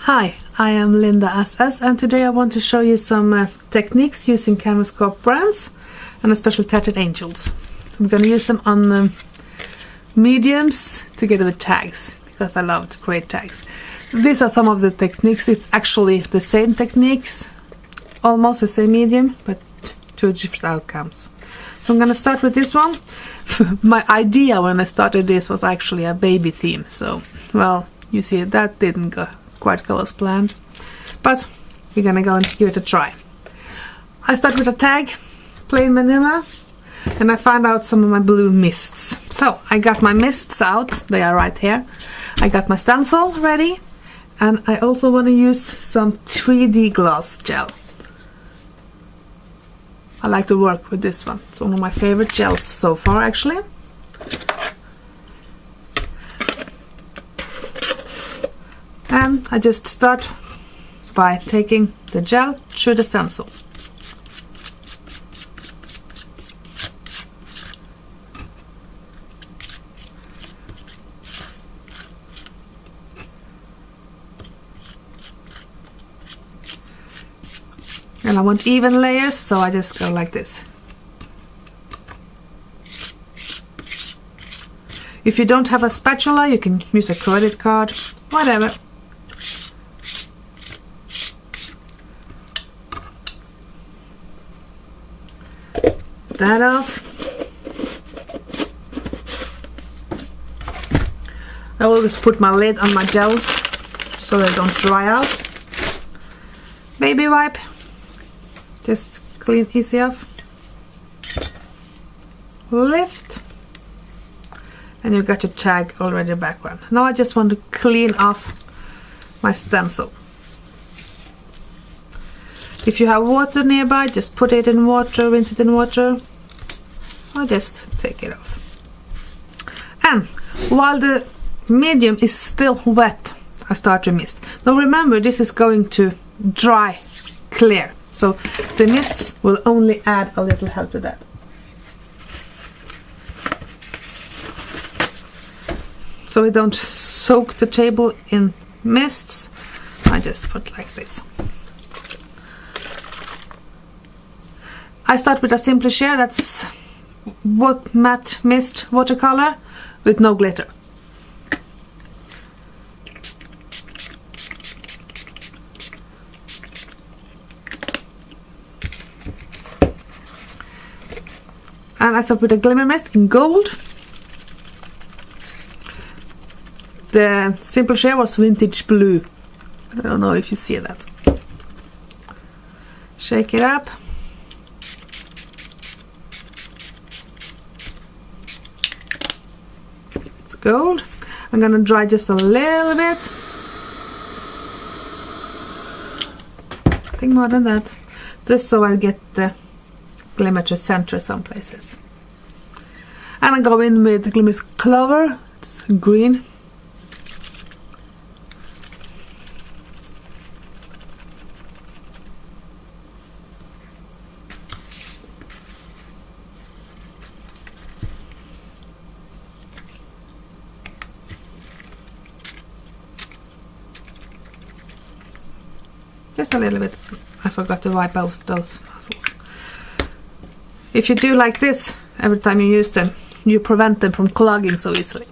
Hi, I am Linda SS, and today I want to show you some techniques using Canvas Corp brands and especially Tattered Angels. I'm going to use them on mediums together with tags because I love to create tags. These are some of the techniques. It's actually the same techniques, almost the same medium, but two different outcomes. So I'm going to start with this one. My idea when I started this was actually a baby theme, so well, you see that didn't quite go as planned, but we're gonna go and give it a try. I start with a tag, plain vanilla, and I found out some of my blue mists. So I got my mists out, they are right here. I got my stencil ready, and I also want to use some 3D gloss gel. I like to work with this one. It's one of my favorite gels so far, actually. And I just start by taking the gel through the stencil. And I want even layers, so I just go like this. If you don't have a spatula, you can use a credit card, whatever. That off. I always put my lid on my gels so they don't dry out. Baby wipe. Just clean easy off. Lift. And you got your tag already in the background. Now I just want to clean off my stencil. If you have water nearby, just put it in water, rinse it in water, or just take it off. And while the medium is still wet, I start to mist. Now remember, this is going to dry clear, so the mists will only add a little help to that. So we don't soak the table in mists, I just put like this. I start with a simple share, that's what matte mist watercolor with no glitter. And I start with a glimmer mist in gold. The simple share was vintage blue. I don't know if you see that. Shake it up. Gold. I'm gonna dry just a little bit. I think more than that, just so I get the glimmer to center some places. And I go in with the Glimmer's Clover. It's green. Just a little bit. I forgot to wipe out those muscles. If you do like this every time you use them, you prevent them from clogging so easily.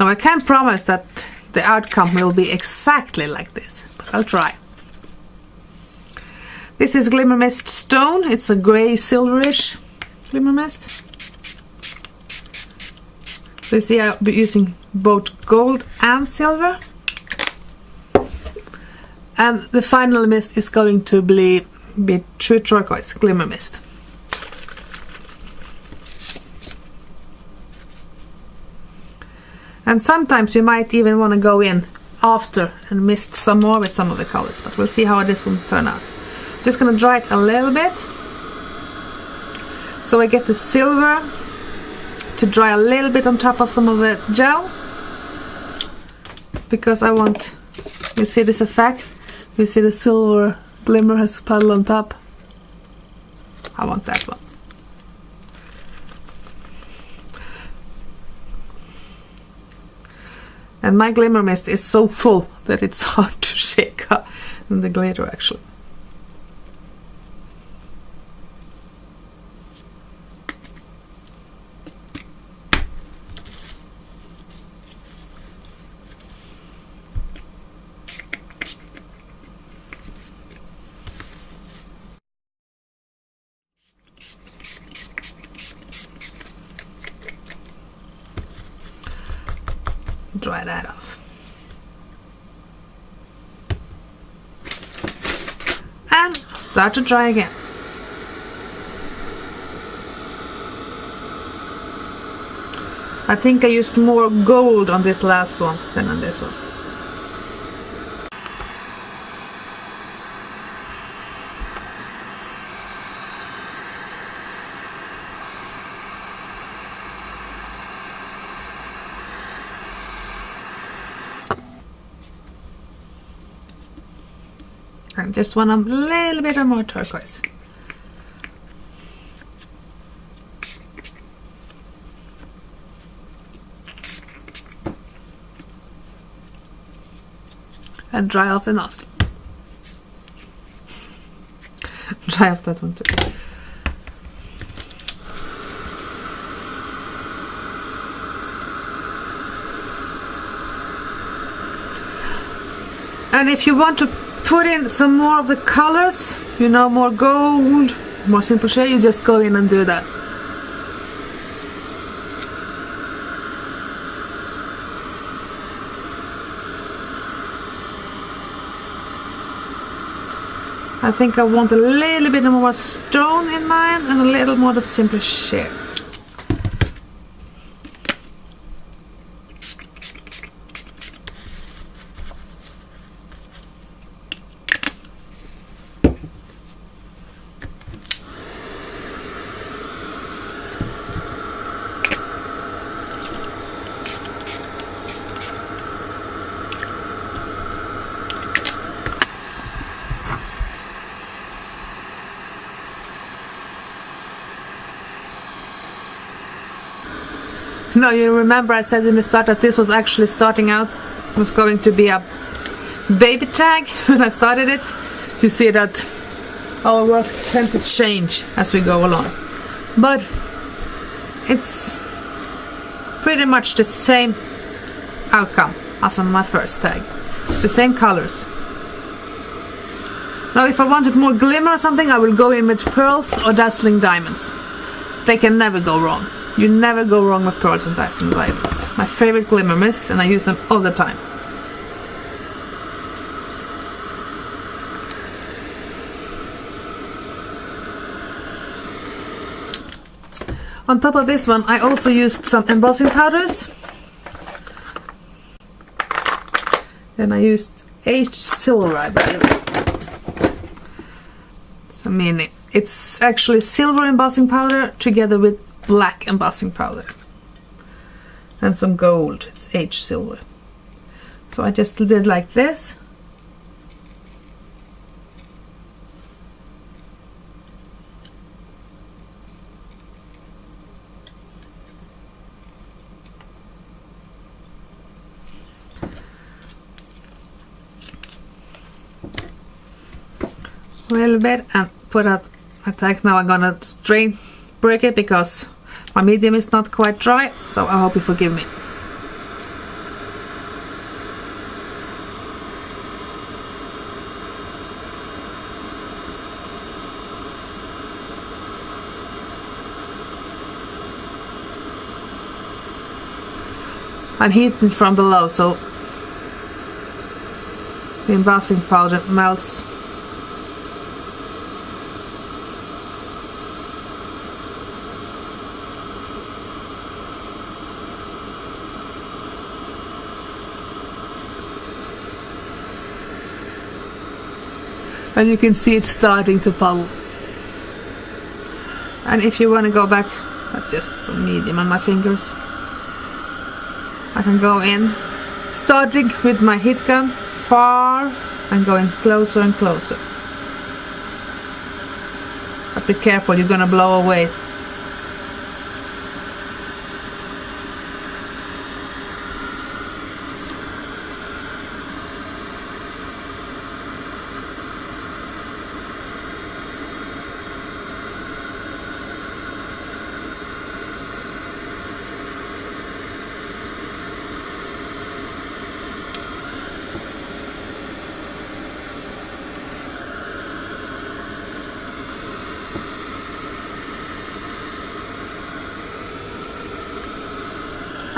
Now I can't promise that the outcome will be exactly like this, but I'll try. This is Glimmer Mist Stone. It's a grey silverish glimmer mist. So you see I'll be using both gold and silver. And the final mist is going to be True Turquoise Glimmer Mist. And sometimes you might even want to go in after and mist some more with some of the colors, but we'll see how this will turn out. Just going to dry it a little bit so I get the silver to dry a little bit on top of some of the gel, because I want, you see this effect, you see the silver glimmer has puddle on top. I want that one. And my glimmer mist is so full that it's hard to shake up the glitter actually. Dry that off. And start to dry again. I think I used more gold on this last one than on this one. I just want a little bit more turquoise. And dry off the nozzle. Dry off that one too. And if you want to put in some more of the colors, you know, more gold, more simple shade, you just go in and do that. I think I want a little bit more stone in mine and a little more the simple shade. Now you remember I said in the start that this was actually starting out, was going to be a baby tag when I started it. You see that our work tends to change as we go along. But it's pretty much the same outcome as on my first tag. It's the same colors. Now if I wanted more glimmer or something, I will go in with pearls or dazzling diamonds. They can never go wrong. You never go wrong with pearls and dazzling diamonds. My favorite glimmer mist, and I use them all the time. On top of this one, I also used some embossing powders. And I used H silver, I believe. I mean, it's actually silver embossing powder together with black embossing powder. And some gold, it's H silver. So I just did like this. A little bit and put out a tag. Now I'm gonna strain break it because my medium is not quite dry, so I hope you forgive me. I'm heating from below, so the embossing powder melts. And you can see it starting to bubble. And if you want to go back, that's just some medium on my fingers. I can go in, starting with my heat gun far and going closer and closer. But be careful, you're gonna blow away.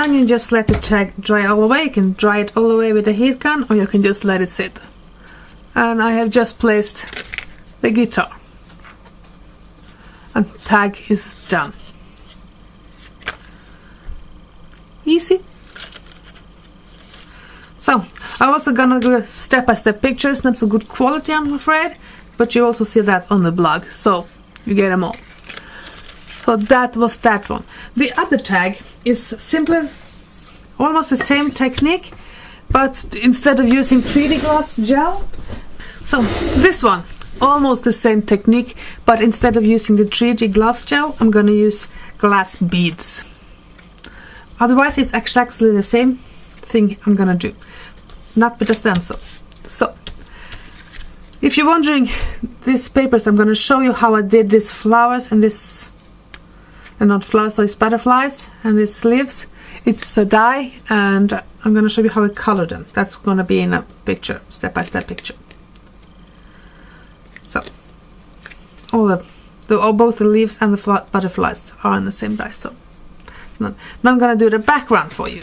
and you just let the tag dry all the way. You can dry it all the way with a heat gun, or you can just let it sit. And I have just placed the guitar, and tag is done. Easy. So I'm also gonna do step-by-step pictures, not so good quality I'm afraid, but you also see that on the blog, so you get them all. So that was that one. The other tag is simply almost the same technique, but instead of using 3D glass gel. So this one, almost the same technique, but instead of using the 3D glass gel, I'm gonna use glass beads. Otherwise it's exactly the same thing I'm gonna do, not with a stencil. So if you're wondering, these papers, I'm gonna show you how I did these flowers and this, and not flowers, so it's butterflies and these leaves. It's a dye, and I'm gonna show you how I color them. That's gonna be in a picture, step-by-step picture. So both the leaves and the butterflies are in the same dye. So now I'm gonna do the background for you.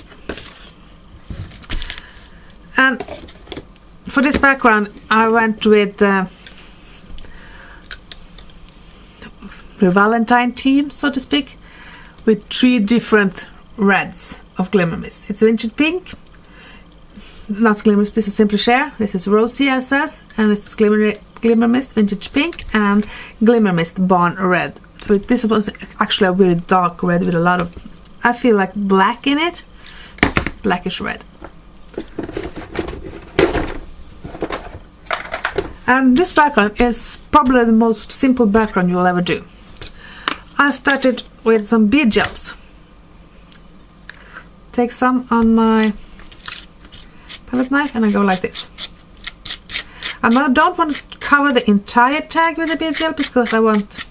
And for this background I went with the Valentine theme, so to speak, with 3 different reds of Glimmer Mist. It's Vintage Pink, not Glimmer Mist, this is Simply Share, this is Rosy SS, and this is Glimmer Mist Vintage Pink and Glimmer Mist Barn Red. So this was actually a really dark red with a lot of, I feel like, black in it. It's blackish red. And this background is probably the most simple background you'll ever do. I started with some bead gels. Take some on my palette knife and I go like this. And I don't want to cover the entire tag with the bead gel because I want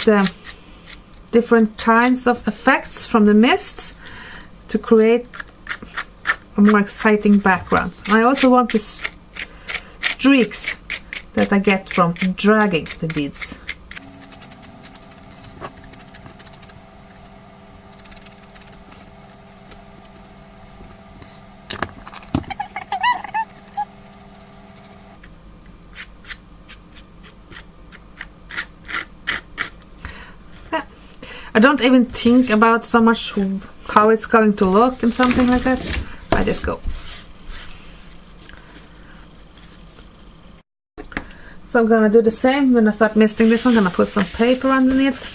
the different kinds of effects from the mists to create a more exciting background. And I also want the streaks that I get from dragging the beads. I don't even think about so much how it's going to look and something like that. I just go. So I'm gonna do the same. When I start misting this one, I'm gonna put some paper underneath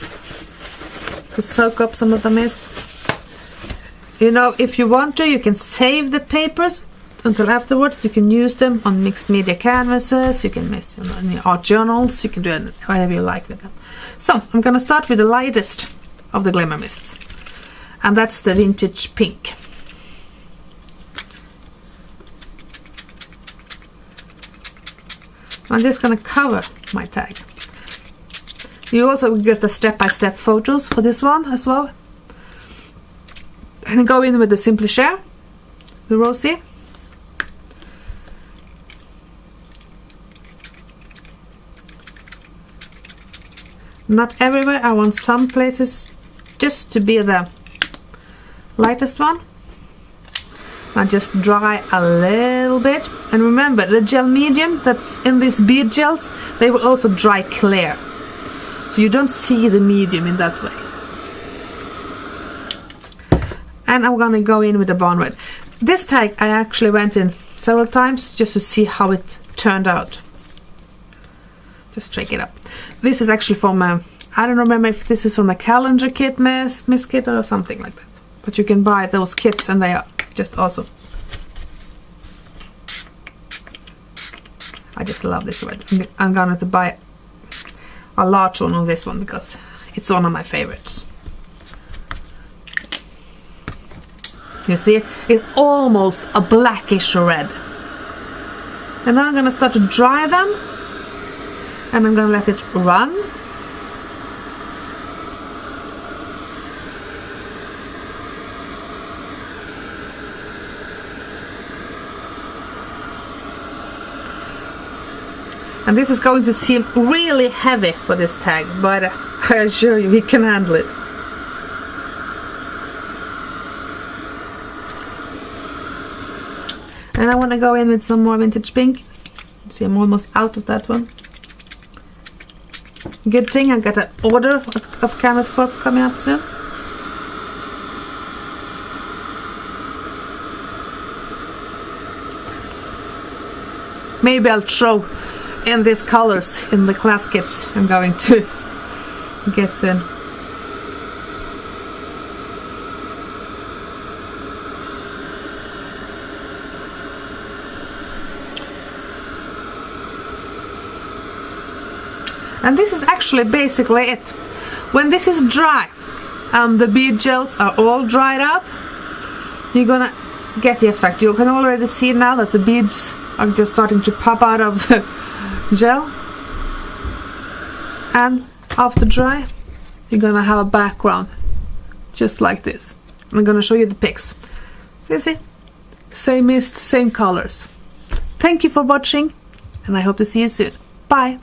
to soak up some of the mist. You know, if you want to, you can save the papers until afterwards. You can use them on mixed media canvases, you can mix them in your art journals, you can do whatever you like with them. So I'm gonna start with the lightest of the Glimmer Mists, and that's the Vintage Pink. I'm just gonna cover my tag. You also get the step-by-step photos for this one as well. And go in with the Simply Share, the Rosy. Not everywhere, I want some places just to be the lightest one. I just dry a little bit, and remember the gel medium that's in these bead gels, they will also dry clear, so you don't see the medium in that way. And I'm gonna go in with the Barn Red. This tag I actually went in several times just to see how it turned out. Just shake it up. This is actually from a, I don't remember if this is from a calendar kit, Miss Kit or something like that. But you can buy those kits and they are just awesome. I just love this red. I'm going to buy a large one of this one because it's one of my favorites. You see, it's almost a blackish red. And now I'm going to start to dry them. And I'm going to let it run. And this is going to seem really heavy for this tag, but I assure you we can handle it. And I want to go in with some more vintage pink. See, I'm almost out of that one. Good thing I got an order of Canvas Corp coming up soon. Maybe I'll throw in these colors in the class kits I'm going to get soon. And this is actually basically it. When this is dry and the bead gels are all dried up, you're gonna get the effect. You can already see now that the beads are just starting to pop out of the gel. And after dry, you're gonna have a background just like this. I'm gonna show you the pics. So you see, same mist, same colors. Thank you for watching, and I hope to see you soon. Bye!